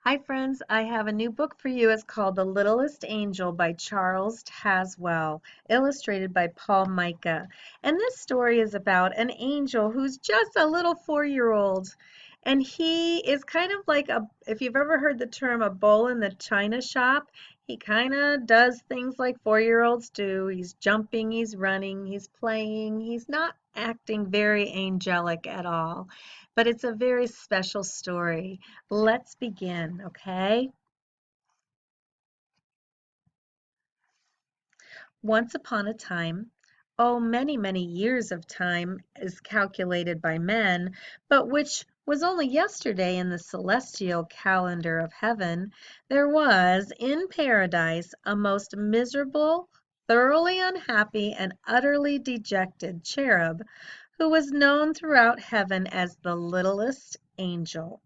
Hi, friends. I have a new book for you. It's called The Littlest Angel by Charles Tazwell, illustrated by Paul Micah. And this story is about an angel who's just a little 4-year-old. And he is kind of like if you've ever heard the term a bull in the china shop, he kind of does things like 4-year-olds do. He's jumping, he's running, he's playing. He's not acting very angelic at all. But it's a very special story. Let's begin, okay? Once upon a time, oh, many, many years of time is calculated by men, but which was only yesterday in the celestial calendar of heaven, there was in paradise a most miserable, thoroughly unhappy, and utterly dejected cherub, who was known throughout heaven as the littlest angel.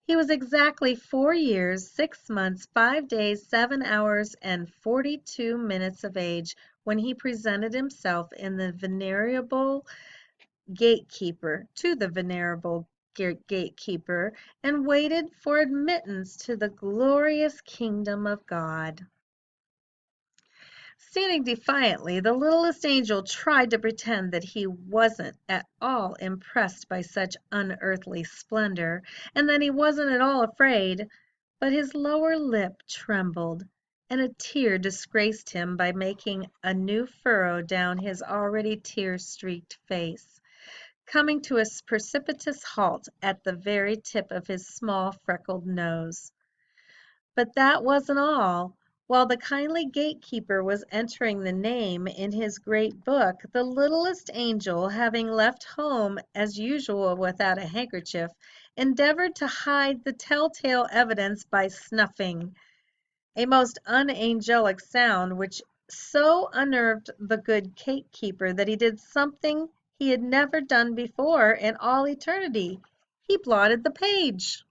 He was exactly 4 years, 6 months, 5 days, 7 hours, and 42 minutes of age when he presented himself in the venerable gatekeeper to the venerable gatekeeper and waited for admittance to the glorious kingdom of God. Standing defiantly, the littlest angel tried to pretend that he wasn't at all impressed by such unearthly splendor, and that he wasn't at all afraid, but his lower lip trembled, and a tear disgraced him by making a new furrow down his already tear-streaked face, coming to a precipitous halt at the very tip of his small freckled nose. But that wasn't all. While the kindly gatekeeper was entering the name in his great book, the littlest angel, having left home as usual without a handkerchief, endeavored to hide the telltale evidence by snuffing, a most unangelic sound which so unnerved the good gatekeeper that he did something he had never done before in all eternity. He blotted the page.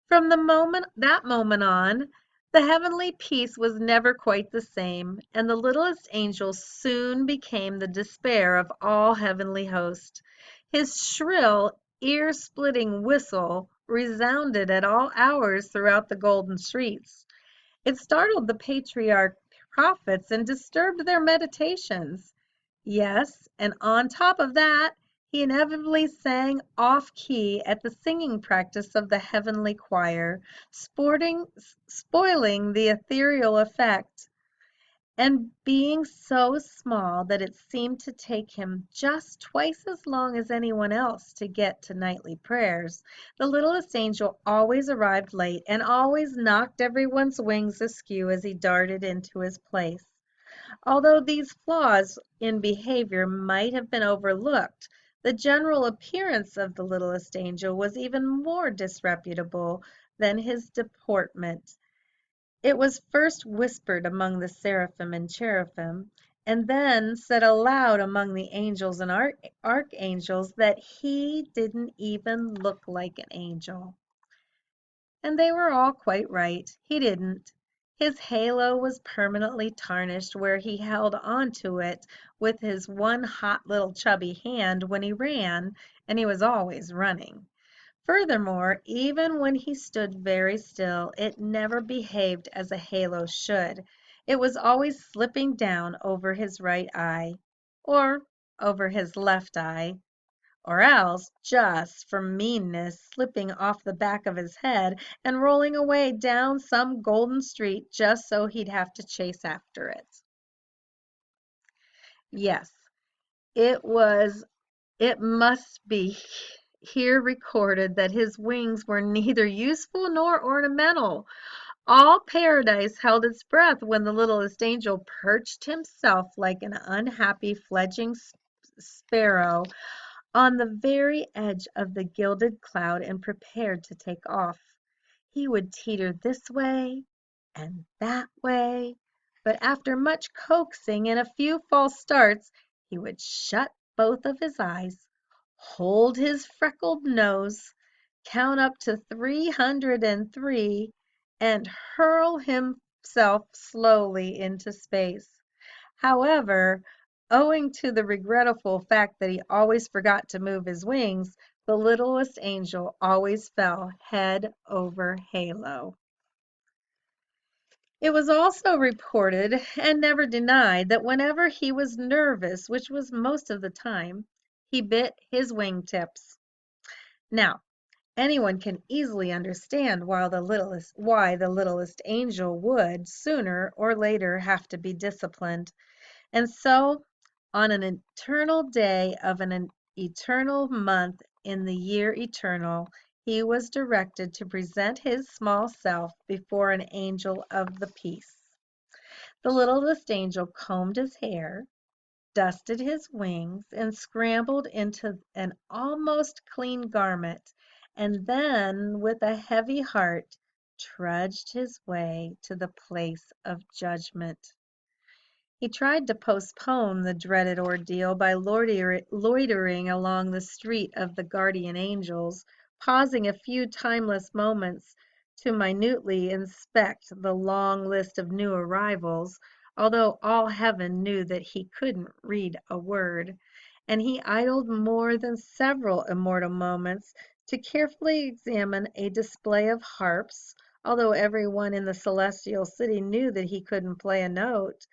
From that moment on, the heavenly peace was never quite the same, and the littlest angel soon became the despair of all heavenly hosts. His shrill, ear-splitting whistle resounded at all hours throughout the golden streets. It startled the patriarch prophets and disturbed their meditations. Yes, and on top of that, he inevitably sang off key at the singing practice of the heavenly choir, spoiling the ethereal effect. And being so small that it seemed to take him just twice as long as anyone else to get to nightly prayers, the littlest angel always arrived late and always knocked everyone's wings askew as he darted into his place. Although these flaws in behavior might have been overlooked, the general appearance of the littlest angel was even more disreputable than his deportment. It was first whispered among the seraphim and cherubim, and then said aloud among the angels and archangels that he didn't even look like an angel. And they were all quite right. He didn't. His halo was permanently tarnished where he held on to it with his one hot little chubby hand when he ran, and he was always running. Furthermore, even when he stood very still, it never behaved as a halo should. It was always slipping down over his right eye, or over his left eye, or else, just from meanness, slipping off the back of his head and rolling away down some golden street just so he'd have to chase after it. Yes, it was, it must be here recorded that his wings were neither useful nor ornamental. All paradise held its breath when the littlest angel perched himself like an unhappy fledgling sparrow on the very edge of the gilded cloud and prepared to take off. He would teeter this way and that way, but after much coaxing and a few false starts, he would shut both of his eyes, hold his freckled nose, count up to 303, and hurl himself slowly into space. However, owing to the regrettable fact that he always forgot to move his wings, The littlest angel always fell head over halo. It was also reported, and never denied, that whenever he was nervous, which was most of the time, he bit his wingtips. Now, anyone can easily understand why the littlest angel would, sooner or later, have to be disciplined. And so, on an eternal day of an eternal month in the year eternal, he was directed to present his small self before an angel of the peace. The littlest angel combed his hair, dusted his wings, and scrambled into an almost clean garment, and then, with a heavy heart, trudged his way to the place of judgment. He tried to postpone the dreaded ordeal by loitering along the street of the guardian angels, pausing a few timeless moments to minutely inspect the long list of new arrivals, although all heaven knew that he couldn't read a word, and he idled more than several immortal moments to carefully examine a display of harps, although everyone in the celestial city knew that he couldn't play a note.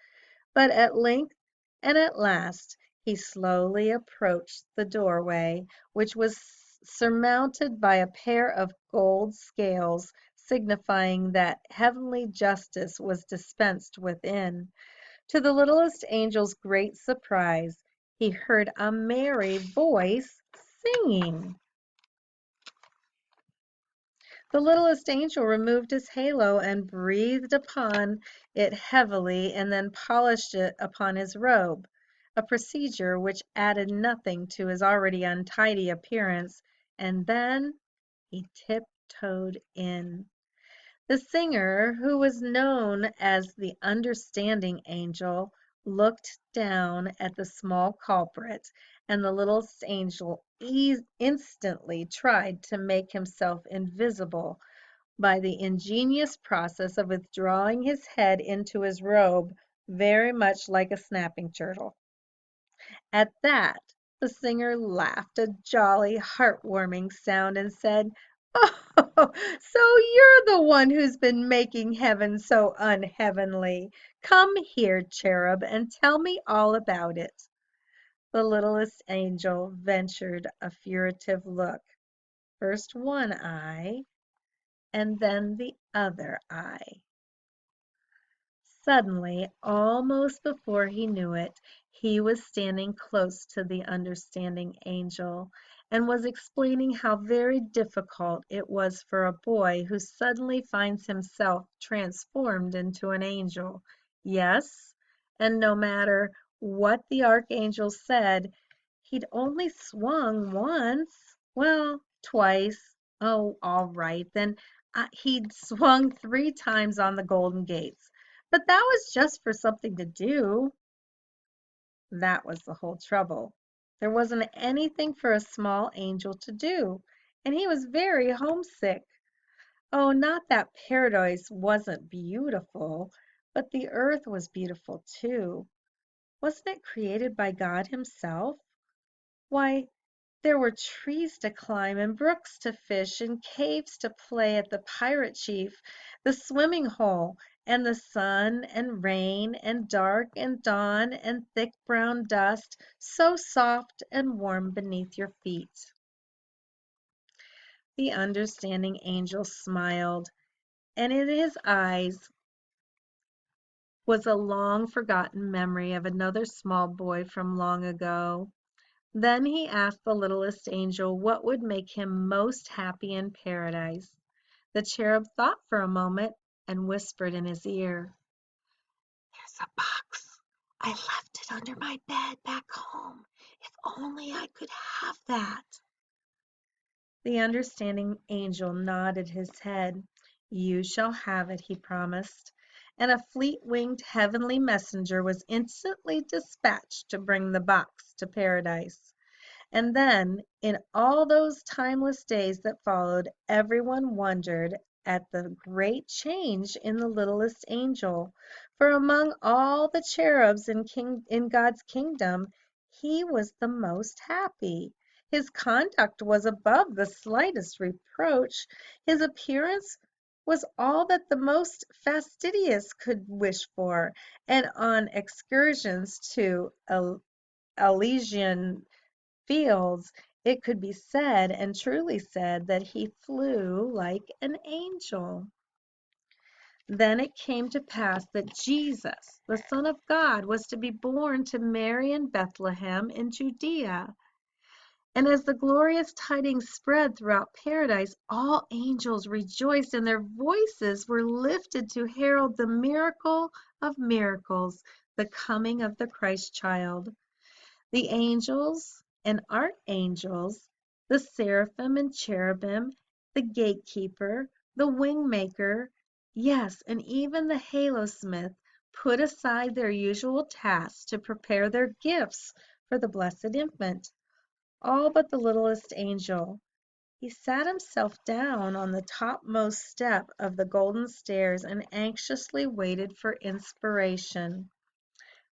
But at length and at last he slowly approached the doorway, which was surmounted by a pair of gold scales, signifying that heavenly justice was dispensed within. To the littlest angel's great surprise, he heard a merry voice singing. The littlest angel removed his halo and breathed upon it heavily and then polished it upon his robe, a procedure which added nothing to his already untidy appearance, and then he tiptoed in. The singer, who was known as the understanding angel, looked down at the small culprit, and the little angel instantly tried to make himself invisible by the ingenious process of withdrawing his head into his robe, very much like a snapping turtle. At that, the singer laughed a jolly, heart-warming sound and said, "Oh, so you're the one who's been making heaven so unheavenly. Come here, cherub, and tell me all about it." The littlest angel ventured a furtive look, first one eye and then the other eye. Suddenly, almost before he knew it, he was standing close to the understanding angel, and was explaining how very difficult it was for a boy who suddenly finds himself transformed into an angel. Yes, and no matter what the archangel said, he'd only swung once. Well, twice. Oh, all right, then he'd swung 3 times on the Golden Gates. But that was just for something to do. That was the whole trouble. There wasn't anything for a small angel to do, and he was very homesick. Oh, not that paradise wasn't beautiful, but the earth was beautiful too. Wasn't it created by God Himself? Why, there were trees to climb and brooks to fish and caves to play at the pirate chief, the swimming hole, and the sun and rain and dark and dawn and thick brown dust, so soft and warm beneath your feet. The understanding angel smiled, and in his eyes was a long forgotten memory of another small boy from long ago. Then he asked the littlest angel what would make him most happy in paradise. The cherub thought for a moment and whispered in his ear, "There's a box. I left it under my bed back home. If only I could have that." The understanding angel nodded his head. "You shall have it," he promised, and a fleet-winged heavenly messenger was instantly dispatched to bring the box to paradise. And then, in all those timeless days that followed, everyone wondered at the great change in the littlest angel, for among all the cherubs in God's kingdom, he was the most happy. His conduct was above the slightest reproach. His appearance was all that the most fastidious could wish for, and on excursions to Elysian fields, it could be said, and truly said, that he flew like an angel. Then it came to pass that Jesus, the Son of God, was to be born to Mary in Bethlehem in Judea. And as the glorious tidings spread throughout paradise, all angels rejoiced, and their voices were lifted to herald the miracle of miracles, the coming of the Christ child. The angels and archangels, the seraphim and cherubim, the gatekeeper, the wingmaker, yes, and even the halo-smith put aside their usual tasks to prepare their gifts for the blessed infant, all but the littlest angel. He sat himself down on the topmost step of the golden stairs and anxiously waited for inspiration.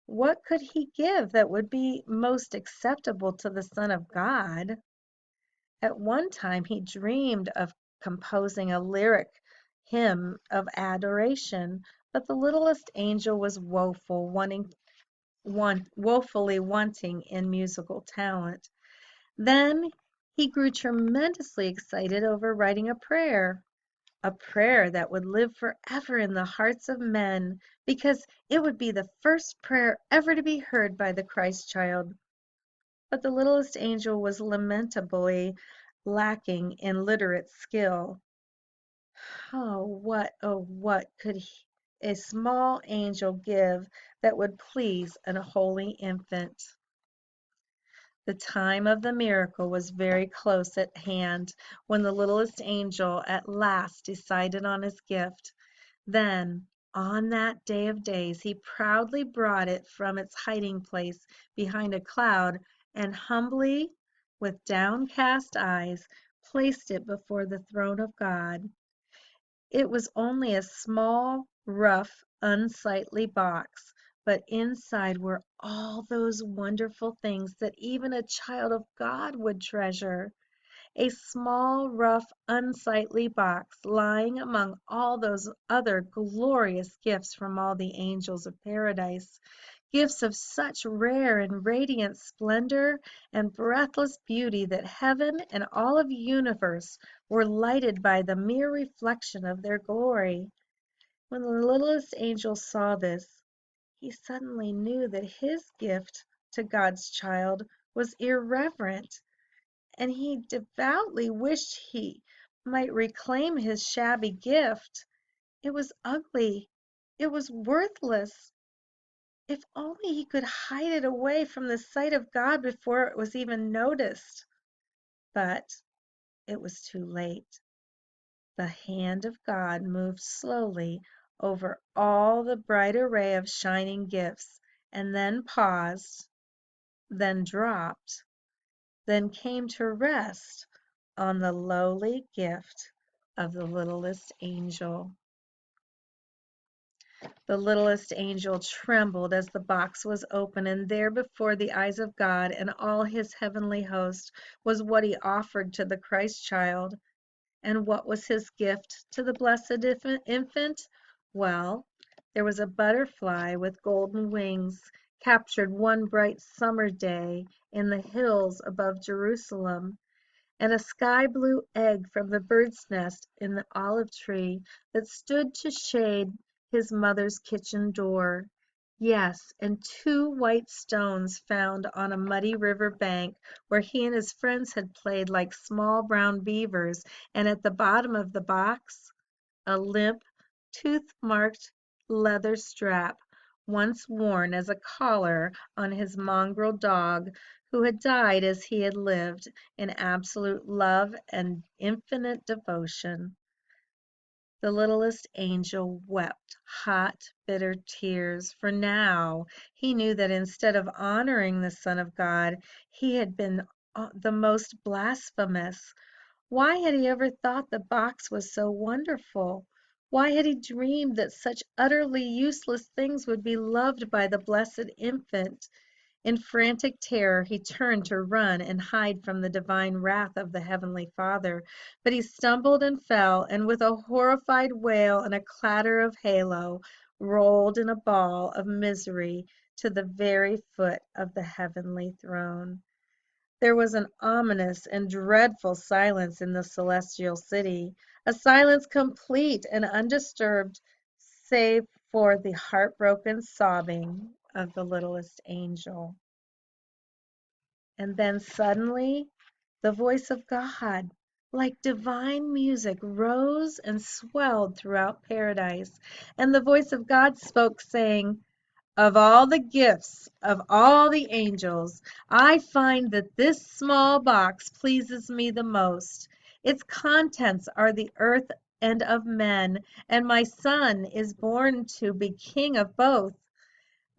What could he give that would be most acceptable to the Son of God? At one time he dreamed of composing a lyric hymn of adoration, but the littlest angel was woefully wanting in musical talent. Then he grew tremendously excited over writing a prayer that would live forever in the hearts of men, because it would be the first prayer ever to be heard by the Christ child. But the littlest angel was lamentably lacking in literate skill. Oh, what could a small angel give that would please a holy infant? The time of the miracle was very close at hand when the littlest angel at last decided on his gift. Then, on that day of days, he proudly brought it from its hiding place behind a cloud and humbly, with downcast eyes, placed it before the throne of God. It was only a small, rough, unsightly box, but inside were all those wonderful things that even a child of God would treasure. A small, rough, unsightly box lying among all those other glorious gifts from all the angels of paradise, gifts of such rare and radiant splendor and breathless beauty that heaven and all of the universe were lighted by the mere reflection of their glory. When the littlest angel saw this, he suddenly knew that his gift to God's child was irreverent, and he devoutly wished he might reclaim his shabby gift. It was ugly. It was worthless. If only he could hide it away from the sight of God before it was even noticed. But it was too late. The hand of God moved slowly over all the bright array of shining gifts, and then paused, then dropped, then came to rest on the lowly gift of the littlest angel. The littlest angel trembled as the box was opened, and there before the eyes of God and all his heavenly host was what he offered to the Christ child. And what was his gift to the blessed infant? Well, there was a butterfly with golden wings, captured one bright summer day in the hills above Jerusalem, and a sky blue egg from the bird's nest in the olive tree that stood to shade his mother's kitchen door. Yes, and two white stones found on a muddy river bank where he and his friends had played like small brown beavers, and at the bottom of the box, a limp, tooth-marked leather strap, once worn as a collar on his mongrel dog, who had died as he had lived, in absolute love and infinite devotion. The littlest angel wept hot, bitter tears, for now he knew that instead of honoring the Son of God, he had been the most blasphemous. Why had he ever thought the box was so wonderful? Why had he dreamed that such utterly useless things would be loved by the blessed infant? In frantic terror he turned to run and hide from the divine wrath of the Heavenly Father, but he stumbled and fell, and with a horrified wail and a clatter of halo, rolled in a ball of misery to the very foot of the heavenly throne. There was an ominous and dreadful silence in the celestial city, a silence complete and undisturbed save for the heartbroken sobbing of the littlest angel. And then suddenly the voice of God, like divine music, rose and swelled throughout paradise. And the voice of God spoke, saying, "Of all the gifts of all the angels, I find that this small box pleases me the most. Its contents are the earth and of men, and my son is born to be king of both.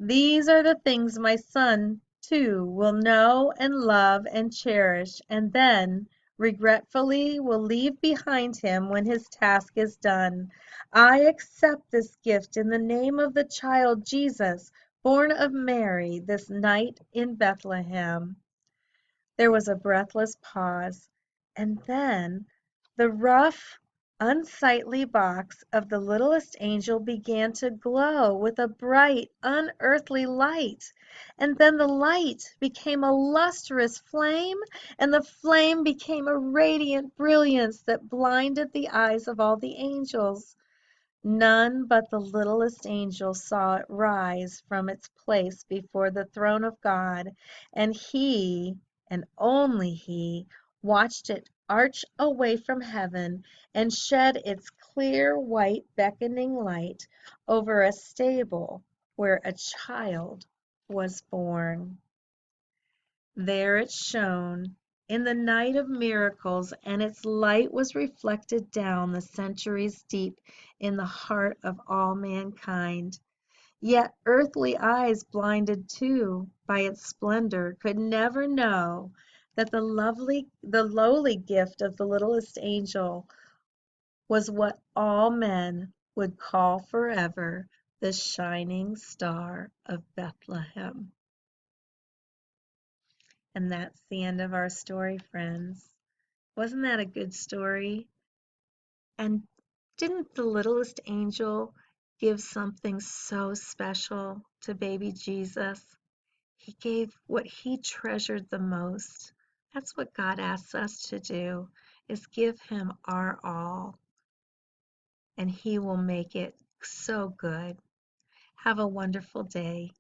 These are the things my son, too, will know and love and cherish, and then, regretfully, will leave behind him when his task is done. I accept this gift in the name of the child Jesus, born of Mary, this night in Bethlehem." There was a breathless pause, and then the rough, unsightly box of the littlest angel began to glow with a bright, unearthly light. And then the light became a lustrous flame, and the flame became a radiant brilliance that blinded the eyes of all the angels. None but the littlest angel saw it rise from its place before the throne of God, and he, and only he, watched it arch away from heaven and shed its clear white beckoning light over a stable where a child was born. There it shone in the night of miracles, and its light was reflected down the centuries deep in the heart of all mankind. Yet earthly eyes, blinded too by its splendor, could never know that the lowly gift of the littlest angel was what all men would call forever the shining star of Bethlehem. And that's the end of our story, friends. Wasn't that a good story? And didn't the littlest angel give something so special to baby Jesus? He gave what he treasured the most. That's what God asks us to do, is give him our all, and he will make it so good. Have a wonderful day.